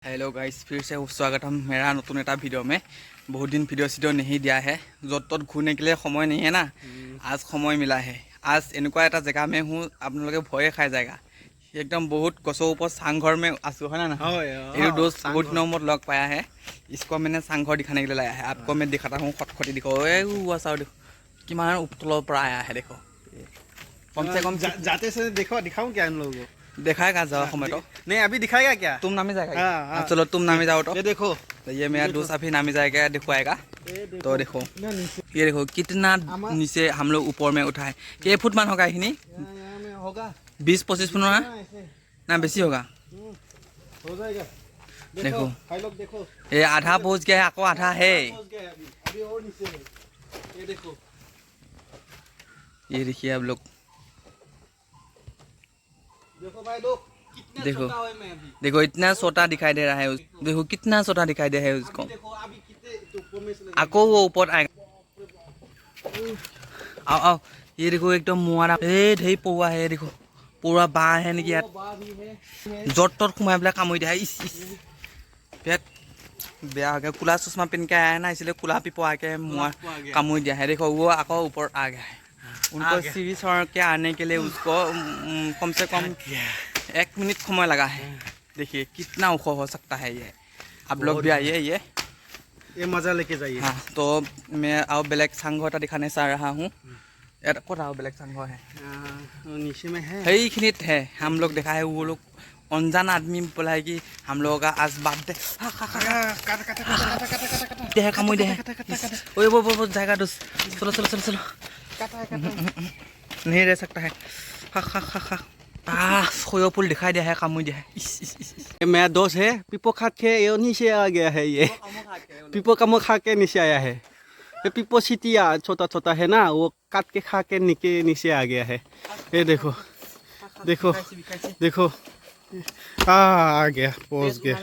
Hello guys, फिर से स्वागत है मेरा नतून एटा वीडियो में। बहुत दिन वीडियो नहीं दिया है, जत तत घूरने के लिए समय नहीं है ना। आज समय मिला है। आज एनुका एटा जगह में हूँ, आप लोग भय खाई जाएगा। एकदम बहुत गसों ऊपर सांघर में आसो है ना। ये दोस्त बहुत दिनों में लग पाया है। इसको मैंने सांघर दिखाने के लिए लाया है। आपको मैं दिखाता हूँ खटखटी। देखो कि उपतलों पर आया है। देखो कम से कम जाते से देखो दिखाऊं क्या इन लोगों को। दिखाएगा जाओ समय तो नहीं अभी दिखाएगा क्या। तुम नामी जाएगा। हाँ। चलो तुम नामी जाओ तो ये देखो तो ये मेरा दोस्त अभी नामी जाएगा, दिखवाएगा। तो देखो ये देखो कितना नीचे हम लोग ऊपर में उठाए। के फुट मान होगा इतनी होगा 20-25 फुट ना बेसी होगा। हो जाएगा। देखो भाई लोग देखो ये आधा पहुंच गया है, आपको आधा है। अभी और नीचे है। ये देखो ये देखिए आप लोग, देखो भाई लोग कितना देखो छोटा है। मैं अभी देखो इतना छोटा दिखाई दे रहा है। देखो कितना छोटा दिखाई दे रहा है उसको। देखो अभी कितने ऊपर में से आपको वो ऊपर आएगा। आओ आओ, ये देखो एकदम मुआरा ढेर पौआ है। देखो पूरा बाँह है नेকি यार। जट तट खुमाई पेला कामुरी दिया। पेट बेया हो गया। कुला चश्मा पहन के आया है ना, इसलिए कुला पिपो आके मुआ कामुरी दिया है। देखो वो आको ऊपर आ गया है। उनको सीढ़ी चढ़ के आने के लिए उसको कम से कम 1 मिनट समय लगा है। देखिए कितना ऊँचा हो सकता है ये। आप लोग भी आइए ये मजा लेके जाइए। हाँ, तो मैं और ब्लैक सांघो एटा दिखाने चाह रहा हूँ। कौन आओ ब्लैक सांघो है नीचे में है। यही खिनित है। हम लोग देखा है वो लोग अनजान आदमी बोला है कि हम लोगों का आज बर्थडे दे कामुई दे। ओए वो जाएगा दोस्त। चलो चलो चलो चलो, नहीं रह सकता है। खोयो फूल दिखाई दिया है, कामुई दिया है। मेरा दोस्त है पीपो खा के ये नीचे आ गया है। ये पीपो का मुँह खा के नीचे आया है। ये पीपो सीटिया छोटा छोटा है ना, वो काट के खा के नीचे आ गया है। ये देखो देखो देखो आ गया, पहुंच गया।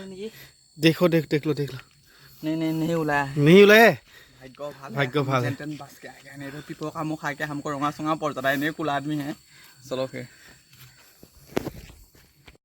देखो देख लो। नहीं उलाया। नहीं उलाया। भाग्य भाल है। पीपो का मुँह खा के हमको रंगा संगा पड़ जाता है। नहीं कुल आदमी है। चलो फिर।